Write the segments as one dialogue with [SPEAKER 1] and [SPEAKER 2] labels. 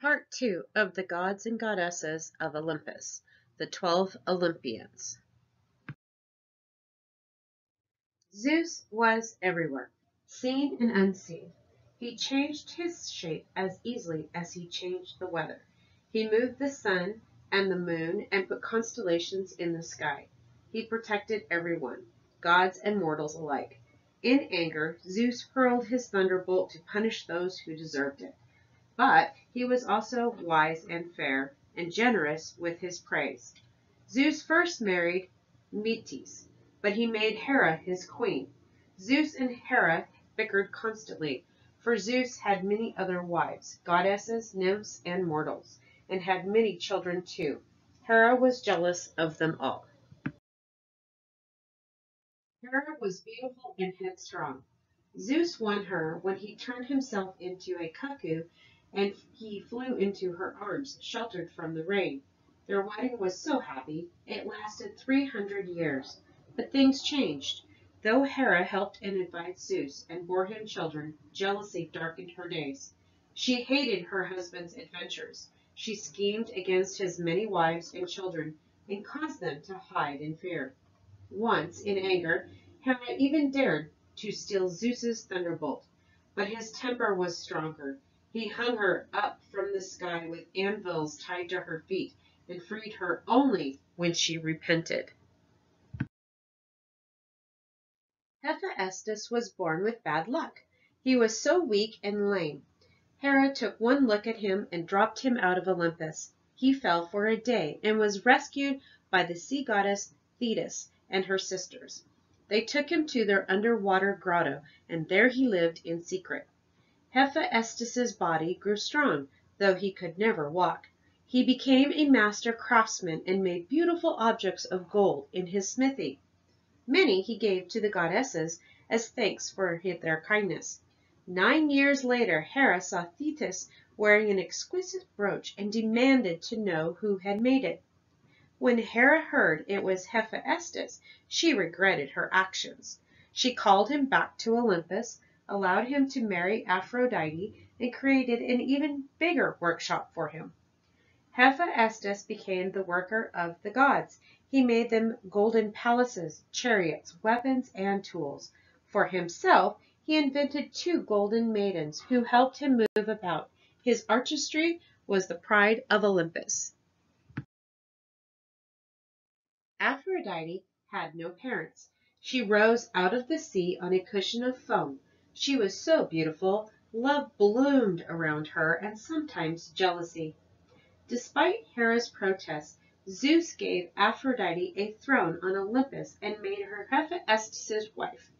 [SPEAKER 1] Part 2 of the Gods and Goddesses of Olympus, the 12 Olympians. Zeus was everywhere, seen and unseen. He changed his shape as easily as he changed the weather. He moved the sun and the moon and put constellations in the sky. He protected everyone, gods and mortals alike. In anger, Zeus hurled his thunderbolt to punish those who deserved it. But he was also wise and fair, and generous with his praise. Zeus first married Metis, but he made Hera his queen. Zeus and Hera bickered constantly, for Zeus had many other wives, goddesses, nymphs, and mortals, and had many children too. Hera was jealous of them all. Hera was beautiful and headstrong. Zeus won her when he turned himself into a cuckoo and he flew into her arms, sheltered from the rain. Their wedding was so happy, it lasted 300 years. But things changed. Though Hera helped and advised Zeus and bore him children, jealousy darkened her days. She hated her husband's adventures. She schemed against his many wives and children and caused them to hide in fear. Once, in anger, Hera even dared to steal Zeus's thunderbolt, but his temper was stronger. He hung her up from the sky with anvils tied to her feet and freed her only when she repented. Hephaestus was born with bad luck. He was so weak and lame. Hera took one look at him and dropped him out of Olympus. He fell for a day and was rescued by the sea goddess Thetis and her sisters. They took him to their underwater grotto, and there he lived in secret. Hephaestus's body grew strong, though he could never walk. He became a master craftsman and made beautiful objects of gold in his smithy. Many he gave to the goddesses as thanks for their kindness. 9 years later, Hera saw Thetis wearing an exquisite brooch and demanded to know who had made it. When Hera heard it was Hephaestus, she regretted her actions. She called him back to Olympus, allowed him to marry Aphrodite, and created an even bigger workshop for him. Hephaestus became the worker of the gods. He made them golden palaces, chariots, weapons, and tools. For himself, he invented 2 golden maidens who helped him move about. His artistry was the pride of Olympus. Aphrodite had no parents. She rose out of the sea on a cushion of foam. She was so beautiful, love bloomed around her, and sometimes jealousy. Despite Hera's protests, Zeus gave Aphrodite a throne on Olympus and made her Hephaestus' wife.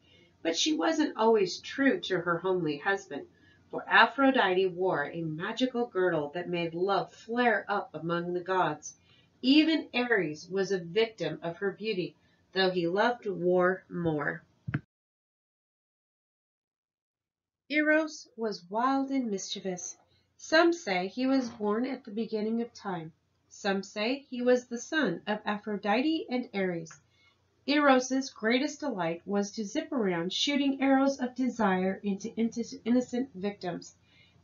[SPEAKER 1] But she wasn't always true to her homely husband, for Aphrodite wore a magical girdle that made love flare up among the gods. Even Ares was a victim of her beauty, though he loved war more. Eros was wild and mischievous. Some say he was born at the beginning of time. Some say he was the son of Aphrodite and Ares. Eros's greatest delight was to zip around shooting arrows of desire into innocent victims.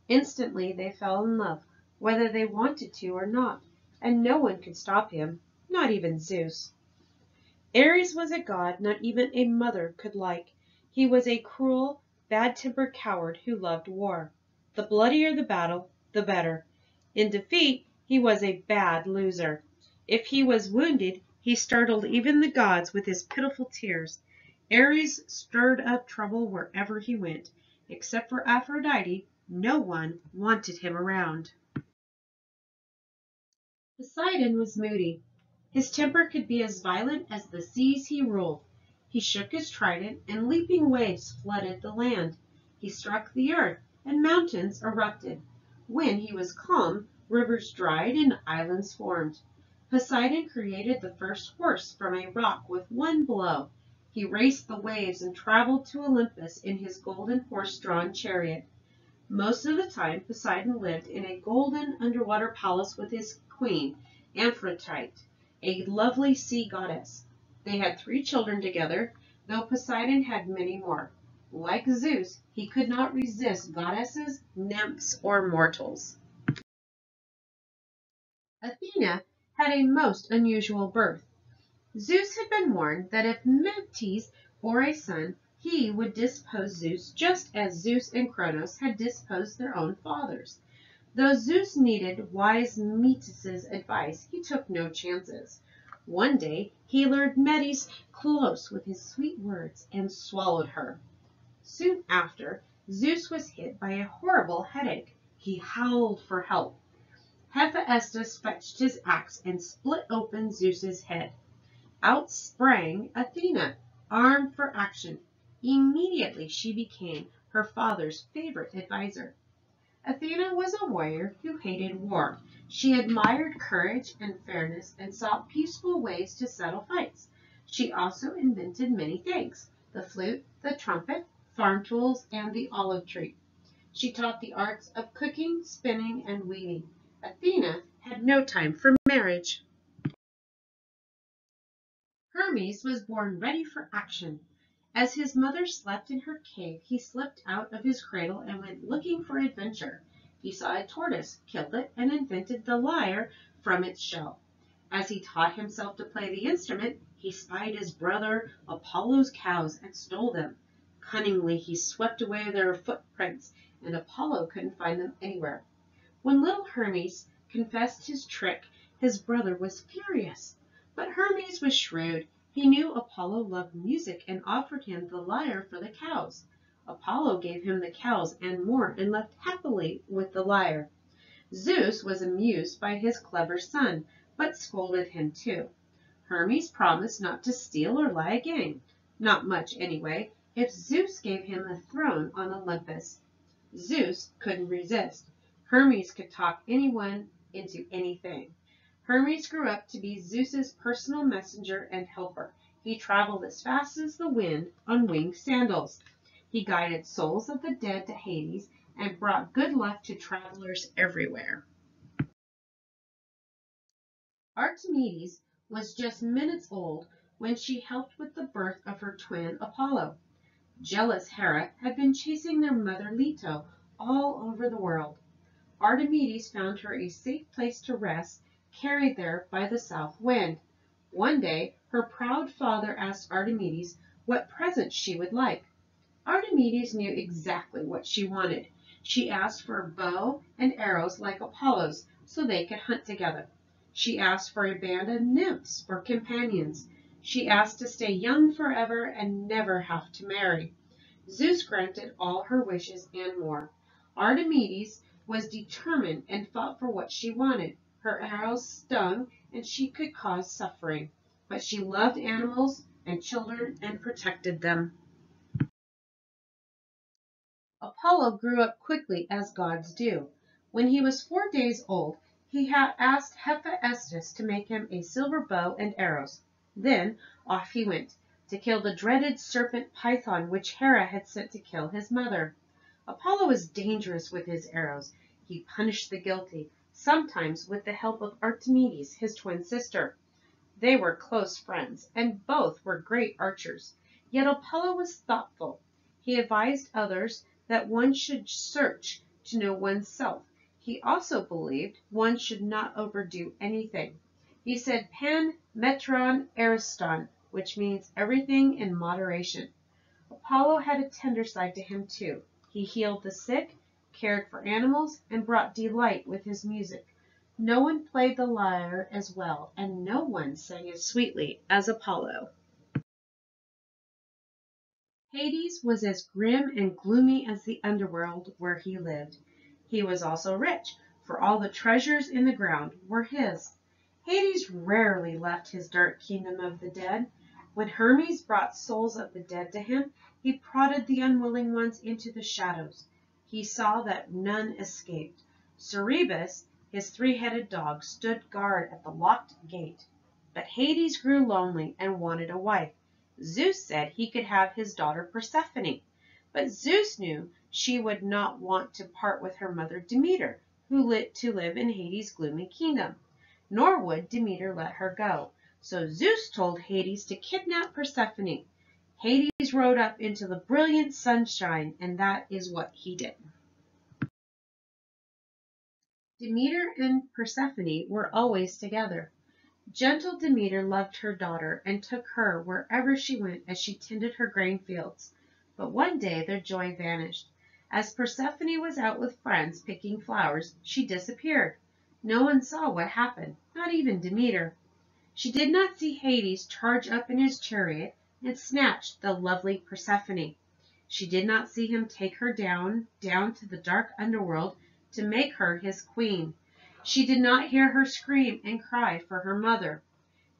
[SPEAKER 1] Instantly they fell in love, whether they wanted to or not, and no one could stop him, not even Zeus. Ares was a god not even a mother could like. He was a cruel, bad-tempered coward who loved war. The bloodier the battle, the better. In defeat, he was a bad loser. If he was wounded, he startled even the gods with his pitiful tears. Ares stirred up trouble wherever he went. Except for Aphrodite, no one wanted him around. Poseidon was moody. His temper could be as violent as the seas he ruled. He shook his trident, and leaping waves flooded the land. He struck the earth, and mountains erupted. When he was calm, rivers dried and islands formed. Poseidon created the first horse from a rock with one blow. He raced the waves and traveled to Olympus in his golden horse-drawn chariot. Most of the time, Poseidon lived in a golden underwater palace with his queen, Aphrodite, a lovely sea goddess. They had 3 children together, though Poseidon had many more. Like Zeus, he could not resist goddesses, nymphs, or mortals. Athena had a most unusual birth. Zeus had been warned that if Metis bore a son, he would depose Zeus just as Zeus and Cronos had deposed their own fathers. Though Zeus needed wise Metis's advice, he took no chances. One day he lured Metis close with his sweet words and swallowed her. Soon after, Zeus was hit by a horrible headache. He howled for help. Hephaestus fetched his axe and split open Zeus's head. Out sprang Athena, armed for action. Immediately she became her father's favorite adviser. Athena was a warrior who hated war. She admired courage and fairness and sought peaceful ways to settle fights. She also invented many things: the flute, the trumpet, farm tools, and the olive tree. She taught the arts of cooking, spinning, and weaving. Athena had no time for marriage. Hermes was born ready for action. As his mother slept in her cave, he slipped out of his cradle and went looking for adventure. He saw a tortoise, killed it, and invented the lyre from its shell. As he taught himself to play the instrument, he spied his brother Apollo's cows and stole them. Cunningly he swept away their footprints, and Apollo couldn't find them anywhere. When little Hermes confessed his trick, his brother was furious. But Hermes was shrewd. He knew Apollo loved music and offered him the lyre for the cows. Apollo gave him the cows and more and left happily with the lyre. Zeus was amused by his clever son, but scolded him too. Hermes promised not to steal or lie again. Not much, anyway, if Zeus gave him a throne on Olympus. Zeus couldn't resist. Hermes could talk anyone into anything. Hermes grew up to be Zeus's personal messenger and helper. He traveled as fast as the wind on winged sandals. He guided souls of the dead to Hades and brought good luck to travelers everywhere. Archimedes was just minutes old when she helped with the birth of her twin Apollo. Jealous Hera had been chasing their mother Leto all over the world. Archimedes found her a safe place to rest, carried there by the south wind. One day, her proud father asked Archimedes what present she would like. Archimedes knew exactly what she wanted. She asked for a bow and arrows like Apollo's, so they could hunt together. She asked for a band of nymphs for companions. She asked to stay young forever and never have to marry. Zeus granted all her wishes and more. Archimedes was determined and fought for what she wanted. Her arrows stung and she could cause suffering, but she loved animals and children and protected them. Apollo grew up quickly as gods do. When he was 4 days old, he had asked Hephaestus to make him a silver bow and arrows. Then off he went to kill the dreaded serpent Python which Hera had sent to kill his mother. Apollo was dangerous with his arrows. He punished the guilty, sometimes with the help of Archimedes, his twin sister. They were close friends, and both were great archers. Yet Apollo was thoughtful. He advised others that one should search to know oneself. He also believed one should not overdo anything. He said pan metron ariston, which means everything in moderation. Apollo had a tender side to him too. He healed the sick, cared for animals, and brought delight with his music. No one played the lyre as well, and no one sang as sweetly as Apollo. Hades was as grim and gloomy as the underworld where he lived. He was also rich, for all the treasures in the ground were his. Hades rarely left his dark kingdom of the dead. When Hermes brought souls of the dead to him, he prodded the unwilling ones into the shadows. He saw that none escaped. Cerberus, his three-headed dog, stood guard at the locked gate. But Hades grew lonely and wanted a wife. Zeus said he could have his daughter Persephone. But Zeus knew she would not want to part with her mother Demeter, who lived to live in Hades' gloomy kingdom. Nor would Demeter let her go. So Zeus told Hades to kidnap Persephone. Hades rode up into the brilliant sunshine, and that is what he did. Demeter and Persephone were always together. Gentle Demeter loved her daughter and took her wherever she went as she tended her grain fields. But one day their joy vanished. As Persephone was out with friends picking flowers, she disappeared. No one saw what happened, not even Demeter. She did not see Hades charge up in his chariot and snatch the lovely Persephone. She did not see him take her down to the dark underworld to make her his queen. She did not hear her scream and cry for her mother.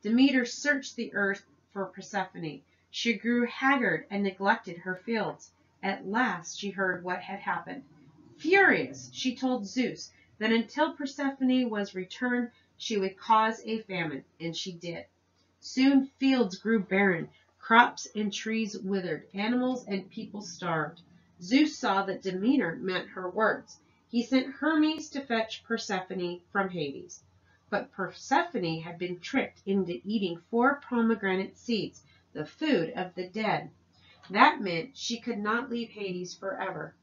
[SPEAKER 1] Demeter searched the earth for Persephone. She grew haggard and neglected her fields. At last she heard what had happened. Furious, she told Zeus that until Persephone was returned, she would cause a famine, and she did. Soon fields grew barren, crops and trees withered, animals and people starved. Zeus saw that Demeter meant her words. He sent Hermes to fetch Persephone from Hades. But Persephone had been tricked into eating 4 pomegranate seeds, the food of the dead. That meant she could not leave Hades forever.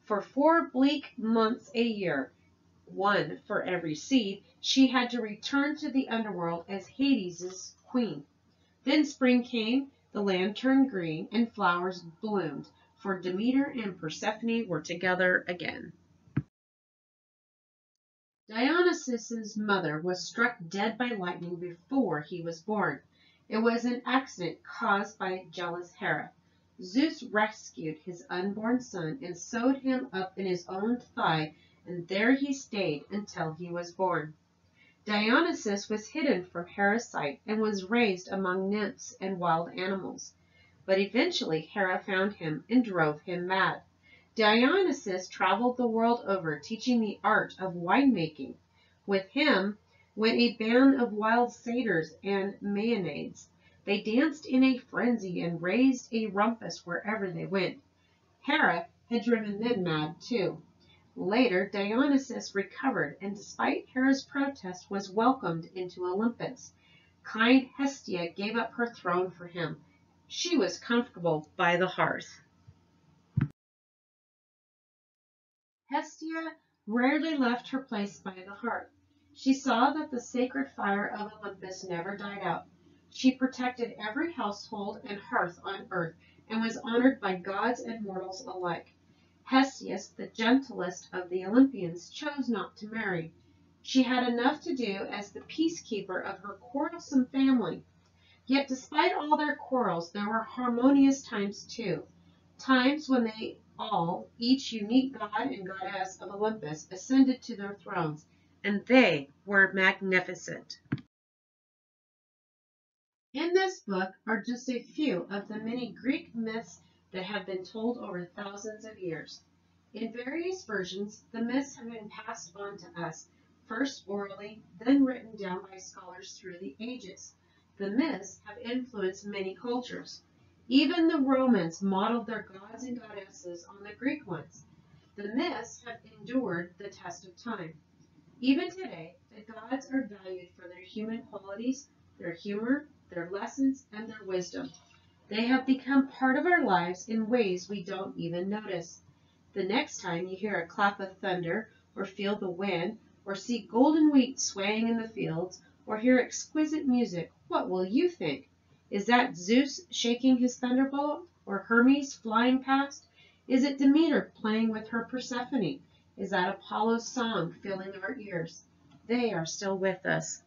[SPEAKER 1] For 4 bleak months a year, one for every seed, she had to return to the underworld as Hades' queen. Then spring came, the land turned green, and flowers bloomed, for Demeter and Persephone were together again. Dionysus's mother was struck dead by lightning before he was born. It was an accident caused by jealous Hera. Zeus rescued his unborn son and sewed him up in his own thigh, and there he stayed until he was born. Dionysus was hidden from Hera's sight and was raised among nymphs and wild animals. But eventually Hera found him and drove him mad. Dionysus traveled the world over, teaching the art of winemaking. With him went a band of wild satyrs and maenads. They danced in a frenzy and raised a rumpus wherever they went. Hera had driven them mad too. Later, Dionysus recovered, and despite Hera's protest, was welcomed into Olympus. Kind Hestia gave up her throne for him. She was comfortable by the hearth. Hestia rarely left her place by the hearth. She saw that the sacred fire of Olympus never died out. She protected every household and hearth on earth, and was honored by gods and mortals alike. Hestius, the gentlest of the Olympians, chose not to marry. She had enough to do as the peacekeeper of her quarrelsome family. Yet despite all their quarrels, there were harmonious times too. Times when they all, each unique god and goddess of Olympus, ascended to their thrones, and they were magnificent. In this book are just a few of the many Greek myths that have been told over thousands of years. In various versions, the myths have been passed on to us, first orally, then written down by scholars through the ages. The myths have influenced many cultures. Even the Romans modeled their gods and goddesses on the Greek ones. The myths have endured the test of time. Even today, the gods are valued for their human qualities, their humor, their lessons, and their wisdom. They have become part of our lives in ways we don't even notice. The next time you hear a clap of thunder, or feel the wind, or see golden wheat swaying in the fields, or hear exquisite music, what will you think? Is that Zeus shaking his thunderbolt, or Hermes flying past? Is it Demeter playing with her Persephone? Is that Apollo's song filling our ears? They are still with us.